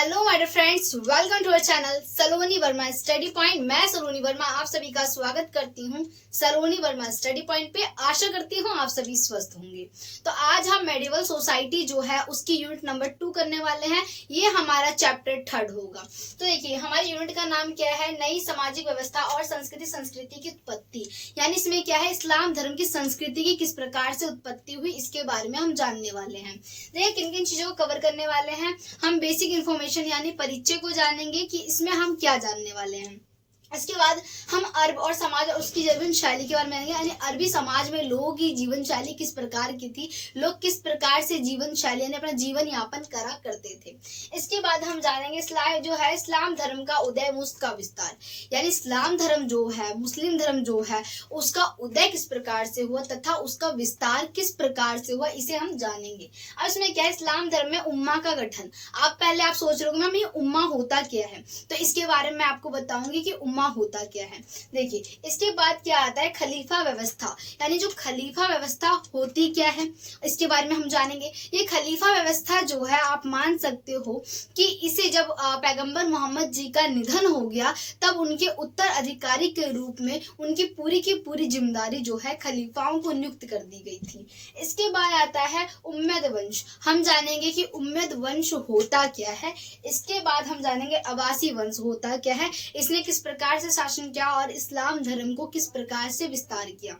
Hello my dear friends, welcome to our channel Saloni Verma study point. मैं सलोनी वर्मा आप सभी का स्वागत करती हूँ सलोनी वर्मा स्टडी पॉइंट पे। आशा करती हूँ आप सभी स्वस्थ होंगे। तो आज हम मेडिवल सोसाइटी जो है उसकी यूनिट नंबर 2 करने वाले हैं। ये हमारा चैप्टर 3 होगा। तो देखिए हमारी यूनिट का नाम क्या है, नई सामाजिक व्यवस्था और संस्कृति की उत्पत्ति। यानी इसमें क्या है, इस्लाम धर्म की संस्कृति की किस प्रकार से उत्पत्ति हुई इसके बारे में हम जानने वाले हैं। देखिए किन किन चीजों को कवर करने वाले हैं। हम बेसिक इन्फॉर्मेशन यानी परिचय को जानेंगे कि इसमें हम क्या जानने वाले हैं। इसके बाद हम अरब और समाज और उसकी जीवन शैली के बारे में जानेंगे। यानी अरबी समाज में लोगों की जीवन शैली किस प्रकार की थी, लोग किस प्रकार से जीवन शैली यानी अपना जीवन यापन करा करते थे। इसके बाद हम जानेंगे इस्लाम धर्म का उदय उसका विस्तार। यानी इस्लाम धर्म जो है, मुस्लिम धर्म जो है, उसका उदय किस प्रकार से हुआ तथा उसका विस्तार किस प्रकार से हुआ, इसे हम जानेंगे। अब इसमें क्या है, इस्लाम धर्म में उम्मा का गठन। आप सोच रहे होंगे मैम ये उम्मा होता क्या है, तो इसके बारे में आपको बताऊंगी कि उम्मा होता क्या है। देखिए इसके बाद क्या आता है, खलीफा व्यवस्था। यानी जो खलीफा व्यवस्था होती क्या है इसके बारे में हम जानेंगे। ये खलीफा व्यवस्था जो है आप मान सकते हो कि इसे जब पैगंबर मोहम्मद जी का निधन हो गया तब उनके उत्तराधिकारी के रूप में उनकी पूरी की पूरी जिम्मेदारी जो है खलीफाओं को नियुक्त कर दी गई थी। इसके बाद आता है उम्मद वंश। हम जानेंगे कि उम्मद वंश होता क्या है। इसके बाद हम जानेंगे अब्बासी वंश होता क्या है, इसने किस प्रकार से शासन किया और इस्लाम धर्म को किस प्रकार से विस्तार किया।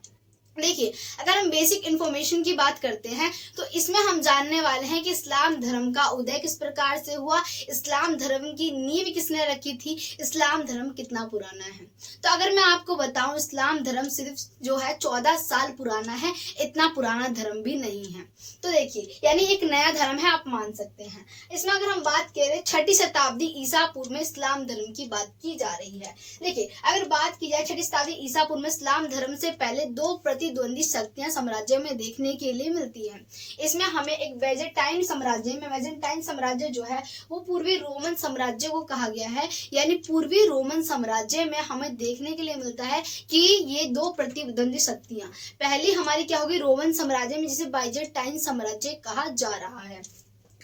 देखिए अगर हम बेसिक इंफॉर्मेशन की बात करते हैं तो इसमें हम जानने वाले हैं कि इस्लाम धर्म का उदय किस प्रकार से हुआ, इस्लाम धर्म की नींव किसने रखी थी, इस्लाम धर्म कितना पुराना है। तो अगर मैं आपको बताऊं इस्लाम धर्म सिर्फ जो है 14 साल पुराना है, इतना पुराना धर्म भी नहीं है। तो देखिए यानी एक नया धर्म है आप मान सकते हैं। इसमें अगर हम बात करें 6ठी शताब्दी ईसा पूर्व में इस्लाम धर्म की बात की जा रही है। देखिए अगर बात की जाए 6ठी शताब्दी ईसा पूर्व में इस्लाम धर्म से पहले दो प्रतिद्वंदी शक्तियां साम्राज्य में देखने के लिए मिलती हैं। इसमें हमें एक वेजेंटाइन साम्राज्य जो है वो पूर्वी रोमन साम्राज्य को कहा गया है। यानी पूर्वी रोमन साम्राज्य में हमें देखने के लिए मिलता है कि ये दो प्रतिद्वंदी शक्तियां, पहली हमारी क्या होगी रोमन साम्राज्य में जिसे बाइजेंटाइन साम्राज्य कहा जा रहा है,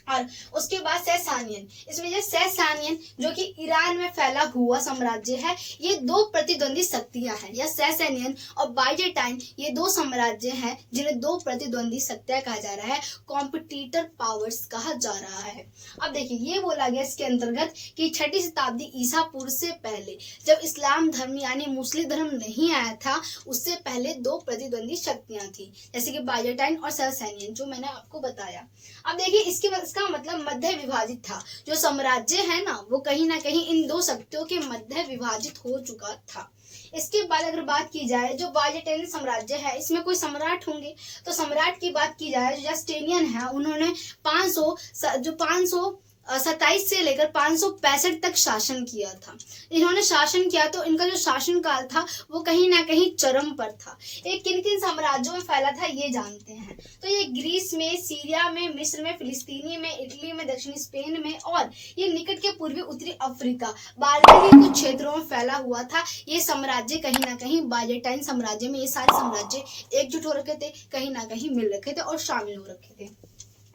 और उसके बाद सैसानियन। इसमें जो सैसानियन जो कि ईरान में फैला हुआ साम्राज्य है, ये दो प्रतिद्वंदी शक्तियां हैं। या सैसानियन और बाइजेंटाइन ये दो साम्राज्य हैं जिन्हें दो प्रतिद्वंदी शक्तियां कहा जा रहा है, कॉम्पिटिटर पावर्स कहा जा रहा है। अब देखिए ये बोला गया इसके अंतर्गत कि 6ठी शताब्दी ईसा पूर्व से पहले जब इस्लाम धर्म यानी मुस्लिम धर्म नहीं आया था, उससे पहले दो प्रतिद्वंदी शक्तियां थी जैसे कि बाइजेंटाइन और सैसानियन जो मैंने आपको बताया। अब देखिए इसका मतलब मध्य विभाजित था। जो साम्राज्य है ना वो कहीं ना कहीं इन दो शक्तियों के मध्य विभाजित हो चुका था। इसके बाद अगर बात की जाए जो बाइजेंटाइन साम्राज्य है, इसमें कोई सम्राट होंगे। तो सम्राट की बात की जाए जो जस्टिनियन है, उन्होंने 527 से लेकर 565 तक शासन किया था। इन्होंने शासन किया तो इनका जो शासन काल था वो कहीं ना कहीं चरम पर था। ये किन किन साम्राज्यों में फैला था ये जानते हैं। तो ये ग्रीस में, सीरिया में, मिस्र में, फिलिस्तीनी में, इटली में, दक्षिणी स्पेन में और ये निकट के पूर्वी उत्तरी अफ्रीका बारह के कुछ क्षेत्रों में फैला हुआ था। ये साम्राज्य कहीं ना कहीं बाइजेंटाइन साम्राज्य में ये सारे साम्राज्य एकजुट हो रखे थे, कहीं ना कहीं मिल रखे थे और शामिल हो रखे थे।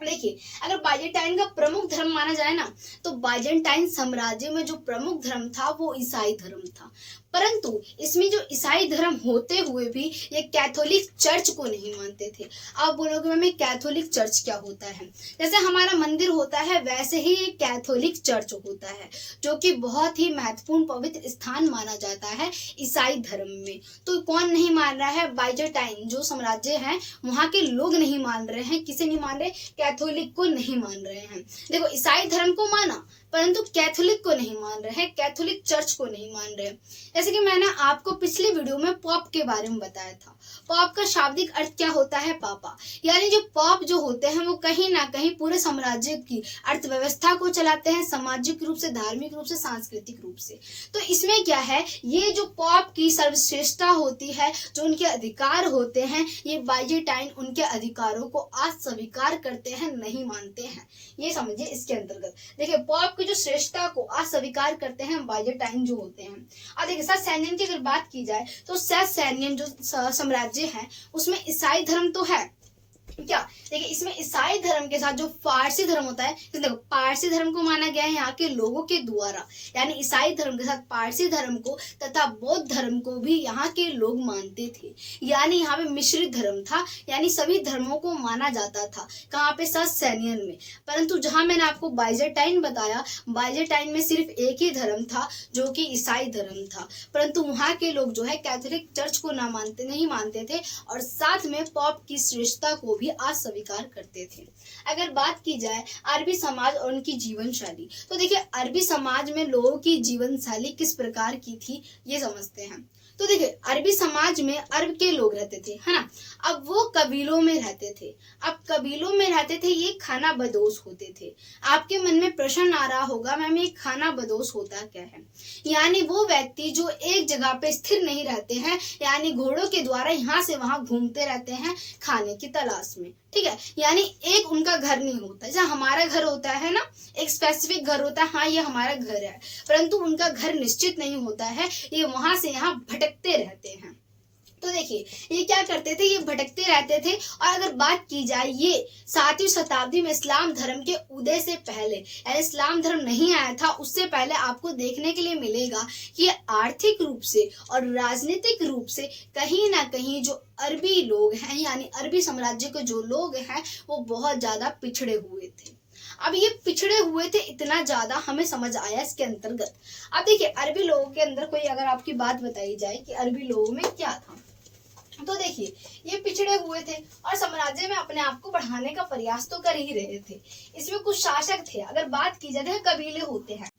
देखिए अगर बाइजेंटाइन का प्रमुख धर्म माना जाए ना तो बाइजेंटाइन साम्राज्य में जो प्रमुख धर्म था वो ईसाई धर्म था। परंतु इसमें जो ईसाई धर्म होते हुए भी ये कैथोलिक चर्च को नहीं मानते थे। आप बोलोगे मैम कैथोलिक चर्च क्या होता है, जैसे हमारा मंदिर होता है वैसे ही ये कैथोलिक चर्च होता है जो कि बहुत ही महत्वपूर्ण पवित्र स्थान माना जाता है ईसाई धर्म में। तो कौन नहीं मान रहा है, बाइजेंटाइन जो साम्राज्य है वहां के लोग नहीं मान रहे हैं। किसे नहीं मान रहे, कैथोलिक को नहीं मान रहे हैं। देखो ईसाई धर्म को माना परंतु कैथोलिक को नहीं मान रहे हैं, कैथोलिक चर्च को नहीं मान रहे। जैसे कि मैंने आपको पिछले वीडियो में पॉप के बारे में बताया था। पॉप का शाब्दिक अर्थ क्या होता है, पापा। यानी जो पॉप जो होते हैं वो कहीं ना कहीं पूरे साम्राज्य की अर्थव्यवस्था को चलाते हैं, सामाजिक रूप से, धार्मिक रूप से, सांस्कृतिक रूप से। तो इसमें क्या है, ये जो पॉप की सर्वश्रेष्ठता होती है, जो उनके अधिकार होते हैं, ये बाइजेंटाइन उनके अधिकारों को अस्वीकार करते हैं, नहीं मानते हैं। ये समझिए इसके अंतर्गत। देखिए पॉप की जो श्रेष्ठता को अस्वीकार करते हैं बाइजेंटाइन जो होते हैं। अब देखिए सैसानियन की अगर बात की जाए तो सैसानियन जो साम्राज्य है उसमें ईसाई धर्म तो है क्या देखिए, इसमें ईसाई धर्म के साथ जो फारसी धर्म होता है, तो देखो पारसी धर्म को माना गया है यहाँ के लोगों के द्वारा, यानी ईसाई धर्म के साथ पारसी धर्म को तथा बौद्ध धर्म को भी यहाँ के लोग मानते थे। यानी यहाँ पे मिश्रित धर्म था, यानी सभी धर्मों को माना जाता था। कहाँ पे? ससेनियन में। परंतु जहाँ मैंने आपको बाइजेंटाइन बताया, बाइजेंटाइन में सिर्फ एक ही धर्म था जो कि ईसाई धर्म था। परंतु वहाँ के लोग जो है कैथोलिक चर्च को नहीं मानते थे और साथ में पॉप की श्रेष्ठता को भी अस्वीकार करते थे। अगर बात की जाए अरबी समाज और उनकी जीवन शैली, तो देखिए अरबी समाज में लोगों की जीवन शैली किस प्रकार की थी ये समझते हैं। तो देखिए अरबी समाज में अरब के लोग रहते थे, है ना। अब वो कबीलों में रहते थे। अब कबीलों में रहते थे, ये खाना बदोश होते थे। आपके मन में प्रश्न आ रहा होगा, मैम ये खाना बदोश होता क्या है? यानी वो व्यक्ति जो एक जगह पे स्थिर नहीं रहते हैं, यानी घोड़ों के द्वारा यहाँ से वहां घूमते रहते हैं खाने की तलाश में, ठीक है। यानी एक उनका घर नहीं होता, जैसा हमारा घर होता है ना, एक स्पेसिफिक घर होता है, हाँ ये हमारा घर है, परंतु उनका घर निश्चित नहीं होता है, ये वहां से यहाँ भटकते रहते हैं। तो देखिए ये क्या करते थे, ये भटकते रहते थे। और अगर बात की जाए ये 7वीं शताब्दी में इस्लाम धर्म के उदय से पहले, यानी इस्लाम धर्म नहीं आया था उससे पहले, आपको देखने के लिए मिलेगा कि आर्थिक रूप से और राजनीतिक रूप से कहीं ना कहीं जो अरबी लोग हैं, यानी अरबी साम्राज्य के जो लोग हैं, वो बहुत ज्यादा पिछड़े हुए थे। अब ये पिछड़े हुए थे इतना ज्यादा, हमें समझ आया इसके अंतर्गत। अब देखिए अरबी लोगों के अंदर कोई अगर आपकी बात बताई जाए कि अरबी लोगों में क्या था, तो देखिए ये पिछड़े हुए थे और साम्राज्य में अपने आप को बढ़ाने का प्रयास तो कर ही रहे थे। इसमें कुछ शासक थे। अगर बात की जाए कबीले होते हैं,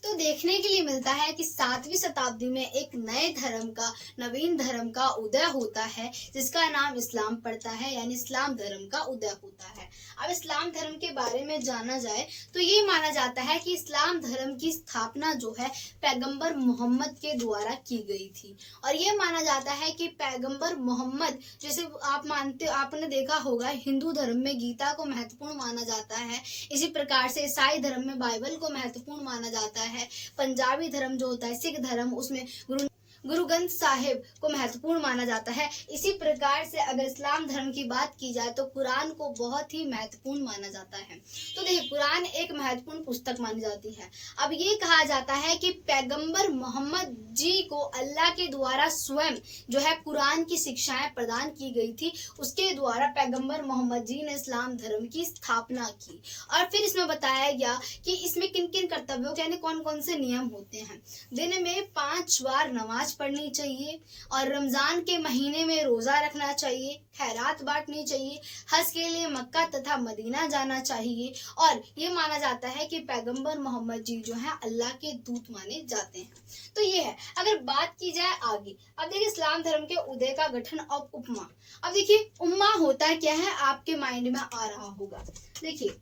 तो देखने के लिए मिलता है कि 7वीं शताब्दी में एक नए धर्म का, नवीन धर्म का उदय होता है जिसका नाम इस्लाम पड़ता है, यानी इस्लाम धर्म का उदय होता है। अब इस्लाम धर्म के बारे में जाना जाए तो ये माना जाता है कि इस्लाम धर्म की स्थापना जो है पैगंबर मोहम्मद के द्वारा की गई थी। और ये माना जाता है कि पैगंबर मोहम्मद, जैसे आप मानते, आपने देखा होगा हिंदू धर्म में गीता को महत्वपूर्ण माना जाता है, इसी प्रकार से ईसाई धर्म में बाइबल को महत्वपूर्ण माना जाता है, पंजाबी धर्म जो होता है सिख धर्म, उसमें गुरु ग्रंथ साहिब को महत्वपूर्ण माना जाता है। इसी प्रकार से अगर इस्लाम धर्म की बात की जाए तो कुरान को बहुत ही महत्वपूर्ण माना जाता है। तो देखिए कुरान एक महत्वपूर्ण पुस्तक मानी जाती है। अब ये कहा जाता है कि पैगंबर मोहम्मद जी को अल्लाह के द्वारा स्वयं जो है कुरान की शिक्षाएं प्रदान की गई थी, उसके द्वारा पैगंबर मोहम्मद जी ने इस्लाम धर्म की स्थापना की। और फिर इसमें बताया गया कि इसमें किन किन कर्तव्यों के, यानी कौन कौन से नियम होते हैं। दिन में 5 बार नमाज पढ़नी चाहिए और रमजान के महीने में रोजा रखना चाहिए, खैरात बांटनी चाहिए, हज के लिए मक्का तथा मदीना जाना चाहिए। और ये माना जाता है कि पैगंबर मोहम्मद जी जो है अल्लाह के दूत माने जाते हैं। तो ये है। अगर बात की जाए आगे, अब देखिए इस्लाम धर्म के उदय का गठन और उपमा। अब देखिए उम्मा होता क्या है, आपके माइंड में आ रहा होगा। देखिए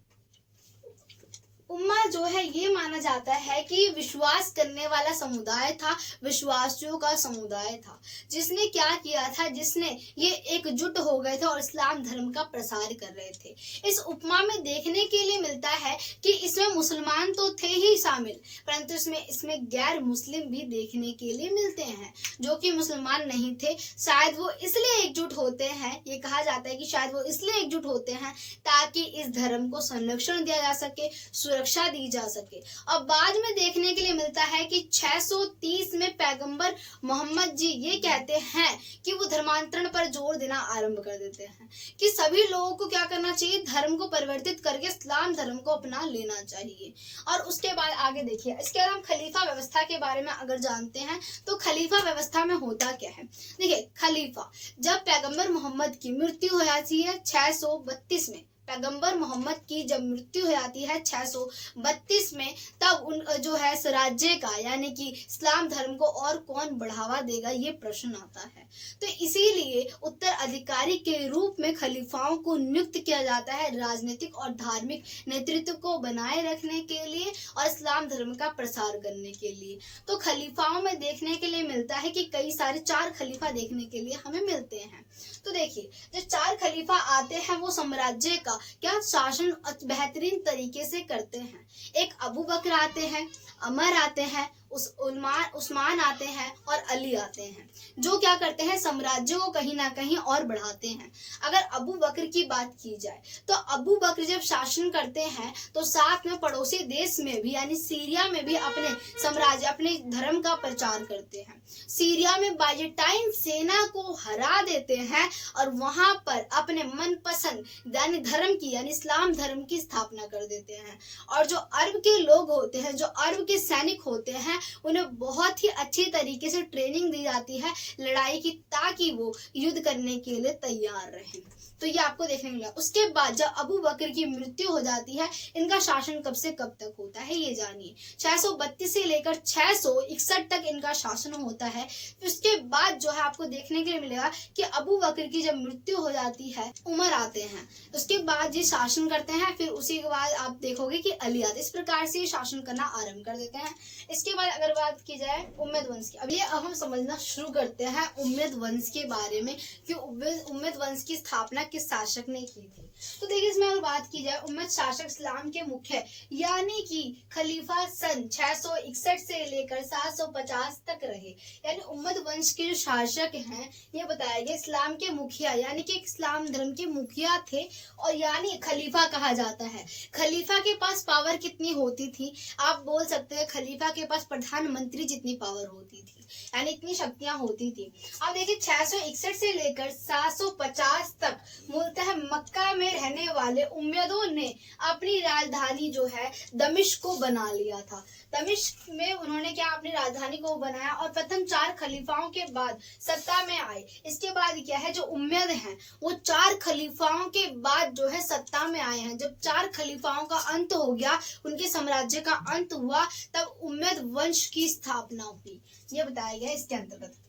उम्मा जो है ये माना जाता है कि विश्वास करने वाला समुदाय था, विश्वासियों का समुदाय था, जिसने क्या किया था, जिसने ये एकजुट हो गए थे और इस्लाम धर्म का प्रसार कर रहे थे। इस उपमा में देखने के लिए मिलता है कि इसमें मुसलमान तो थे ही शामिल, परंतु इसमें गैर मुस्लिम भी देखने के लिए मिलते हैं जो कि मुसलमान नहीं थे। शायद वो इसलिए एकजुट होते हैं, ये कहा जाता है कि शायद वो इसलिए एकजुट होते हैं ताकि इस धर्म को संरक्षण दिया जा सके, सुरक्षा दी जा सके। और बाद में देखने के लिए मिलता है कि 630 में पैगंबर मोहम्मद जी ये कहते हैं कि वो धर्मांतरण पर जोर देना आरंभ कर देते हैं कि सभी लोगों को क्या करना चाहिए, धर्म को परिवर्तित करके इस्लाम धर्म को अपना लेना चाहिए। और उसके बाद आगे देखिए, इसके बाद हम खलीफा व्यवस्था के बारे में अगर जानते हैं तो खलीफा व्यवस्था में होता क्या है। देखिए खलीफा, जब पैगंबर मोहम्मद की मृत्यु हो जाती है 632 में, पैगंबर मोहम्मद की जब मृत्यु हो जाती है 632 में, तब उन जो है स्वराज्य का, यानी कि इस्लाम धर्म को और कौन बढ़ावा देगा, ये प्रश्न आता है। तो इसीलिए उत्तराधिकारी के रूप में खलीफाओं को नियुक्त किया जाता है राजनीतिक और धार्मिक नेतृत्व को बनाए रखने के लिए और इस्लाम धर्म का प्रसार करने के लिए। तो खलीफाओं में देखने के लिए मिलता है कि कई सारे 4 खलीफा देखने के लिए हमें मिलते हैं। तो देखिए जो 4 खलीफा आते हैं वो साम्राज्य का क्या शासन बेहतरीन तरीके से करते हैं। एक अबू बकर आते हैं, अमर आते हैं, उस्मान आते हैं और अली आते हैं, जो क्या करते हैं, साम्राज्य को कहीं ना कहीं और बढ़ाते हैं। अगर अबू बकर की बात की जाए तो अबू बकर जब शासन करते हैं तो साथ में पड़ोसी देश में भी यानी सीरिया में भी अपने साम्राज्य, अपने धर्म का प्रचार करते हैं। सीरिया में बाइजेंटाइन सेना को हरा देते हैं और वहां पर अपने मनपसंद यानी धर्म की यानी इस्लाम धर्म की स्थापना कर देते हैं। और जो अरब के लोग होते हैं, जो अरब के सैनिक होते हैं, उन्हें बहुत ही अच्छी तरीके से ट्रेनिंग दी जाती है लड़ाई की, ताकि वो युद्ध करने के लिए तैयार रहें। तो ये आपको देखने मिला। उसके बाद जब अबू बकर की मृत्यु हो जाती है, इनका शासन कब से कब तक होता है ये जानिए। 632 से लेकर 661 तक इनका शासन होता है। उसके बाद जो है आपको देखने के लिए मिलेगा कि अबू बकर की जब मृत्यु हो जाती है, उमर आते हैं, उसके बाद ये शासन करते हैं। फिर उसी के बाद आप देखोगे कि अली आते, इस प्रकार से शासन करना आरंभ कर देते हैं। इसके बाद अगर बात की जाए उम्मद वंश की, अब हम समझना शुरू करते हैं उम्मद वंश के बारे में कि उम्मद वंश की स्थापना किस शासक ने की थी। तो देखिए इसमें अगर बात की जाए, उम्मद शासक इस्लाम के मुख्य यानी कि खलीफा सन 661 से लेकर 750 तक रहे। यानी उम्मद वंश के जो शासक हैं ये बताया गया इस्लाम के मुखिया यानी कि इस्लाम धर्म के मुखिया थे, और यानी खलीफा कहा जाता है। खलीफा के पास पावर कितनी होती थी, आप बोल सकते हैं खलीफा के पास प्रधानमंत्री जितनी पावर होती थी, यानी इतनी शक्तियां होती थी। अब देखिए 661 से लेकर 750 तक मूलतः मक्का में रहने वाले उम्मदों ने अपनी राजधानी जो है दमिश्क को बना लिया था। दमिश्क में उन्होंने क्या अपनी राजधानी को बनाया और प्रथम 4 खलीफाओं के बाद सत्ता में आए। इसके बाद क्या है, जो उम्मद हैं वो 4 खलीफाओं के बाद जो है सत्ता में आए हैं। जब 4 खलीफाओं का अंत हो गया, उनके साम्राज्य का अंत हुआ, तब उम्मद वंश की स्थापना हुई, ये बताया गया इसके अंतर्गत।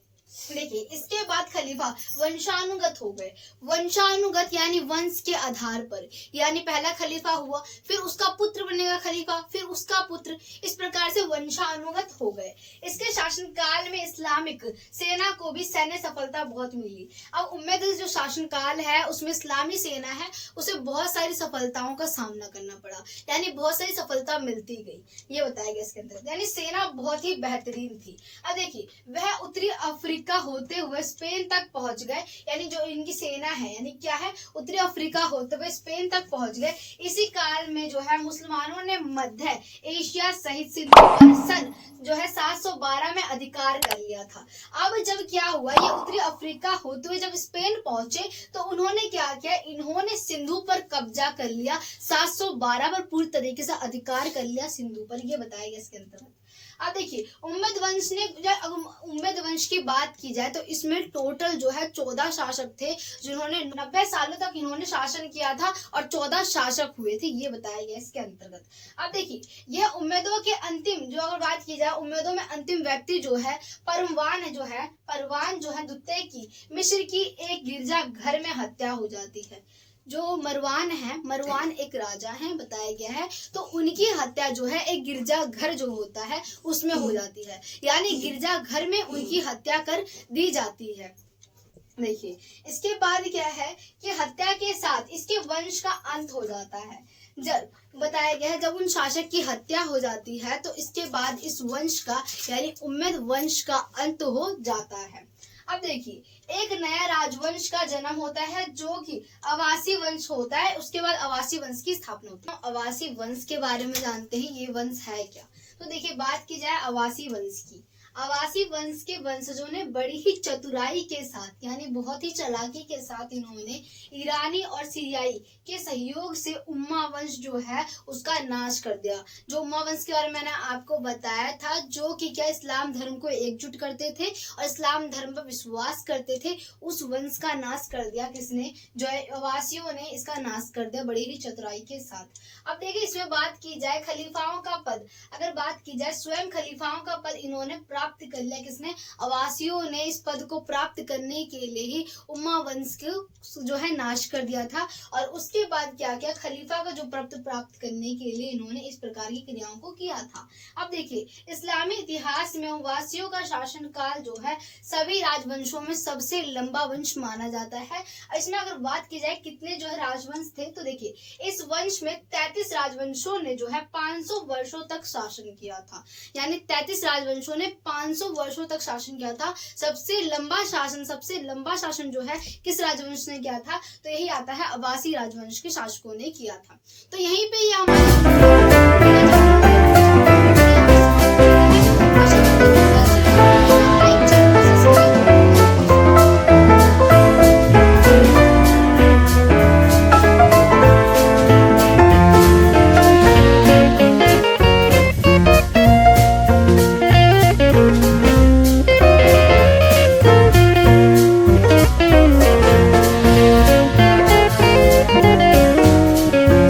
देखिए इसके बाद खलीफा वंशानुगत हो गए। वंशानुगत यानी वंश के आधार पर, यानी पहला खलीफा हुआ, फिर उसका पुत्र बनेगा खलीफा, फिर उसका पुत्र, इस प्रकार से वंशानुगत हो गए। इसके शासनकाल में इस्लामिक सेना को भी सैन्य सफलता बहुत मिली। अब उम्मद जो शासनकाल है उसमें इस्लामी सेना है, उसे बहुत सारी सफलताओं का सामना करना पड़ा, यानी बहुत सारी सफलता मिलती गई, ये बताया गया इसके अंदर। यानी सेना बहुत ही बेहतरीन थी। अब देखिए वह उत्तरी अफ्रीका होते हुए स्पेन तक पहुंच गए, यानी जो इनकी सेना है यानी क्या है, उत्तरी अफ्रीका होते हुए स्पेन तक पहुंच गए। इसी काल में जो है मुसलमानों ने मध्य एशिया सहित सिंधु पर सन जो है 712 में अधिकार कर लिया था। अब जब क्या हुआ, ये उत्तरी अफ्रीका होते हुए जब स्पेन पहुंचे तो उन्होंने क्या किया, इन्होंने सिंधु पर कब्जा कर लिया, 712 पर पूरी तरीके से अधिकार कर लिया सिंधु पर, ये बताया गया इसके अंतर्गत। अब देखिए उम्मद वंश ने, उम्मद वंश की बात की जाए तो इसमें टोटल जो है 14 शासक थे, जिन्होंने 90 सालों तक इन्होंने शासन किया था और 14 शासक हुए थे, ये बताया गया इसके अंतर्गत। अब देखिए यह उम्मदों के अंतिम जो अगर बात की जाए, उम्मदों में अंतिम व्यक्ति जो है परवान जो है द्वितीय की मिस्र की एक गिरजा घर में हत्या हो जाती है। जो मरवान है, मरवान एक राजा है बताया गया है, तो उनकी हत्या जो है एक गिरजा घर जो होता है उसमें हो जाती है, यानी गिरजा घर में उनकी हत्या कर दी जाती है। देखिए इसके बाद क्या है कि हत्या के साथ इसके वंश का अंत हो जाता है। जब बताया गया है जब उन शासक की हत्या हो जाती है तो इसके बाद इस वंश का यानी उम्मद वंश का अंत हो जाता है। अब देखिए एक नया राजवंश का जन्म होता है जो कि अवासी वंश होता है, उसके बाद अवासी वंश की स्थापना होती है। अवासी वंश के बारे में जानते हैं, ये वंश है क्या। तो देखिए बात की जाए अवासी वंश की, अवासी वंश के वंशजों ने बड़ी ही चतुराई के साथ यानी बहुत ही चालाकी के साथ इन्होंने ईरानी और सीरियाई के सहयोग से उम्मा वंश जो है उसका नाश कर दिया। जो उम्मा वंश के बारे में मैंने आपको बताया था, जो कि क्या इस्लाम धर्म को एकजुट करते थे और इस्लाम धर्म पर विश्वास करते थे, उस वंश का नाश कर दिया किसने, जो अवासियों ने इसका नाश कर दिया बड़ी ही चतुराई के साथ। अब देखिए इसमें बात की जाए खलीफाओं का पद, अगर बात की जाए स्वयं खलीफाओं का पद इन्होंने प्राप्त कर लिया। किसने? अवासियों ने इस पद को प्राप्त करने के लिए ही उम्मा वंश को जो है नाश कर दिया था। और उसके बाद क्या किया? खलीफा का जो पद प्राप्त करने के लिए इन्होंने इस प्रकार की क्रियाओं को किया था। अब देखिए, इस्लामी इतिहास में उवासियों का शासन काल जो है सभी राजवंशों में सबसे लंबा वंश माना जाता है। इसमें अगर बात की जाए कितने जो है राजवंश थे, तो देखिए इस वंश में 33 राजवंशों ने जो है 500 वर्षों तक शासन किया था। यानी 33 राजवंशों ने 500 वर्षों तक शासन किया था। सबसे लंबा शासन जो है किस राजवंश ने किया था? तो यही आता है अब्बासी राजवंश के शासकों ने किया था। तो यहीं पे ये हमारे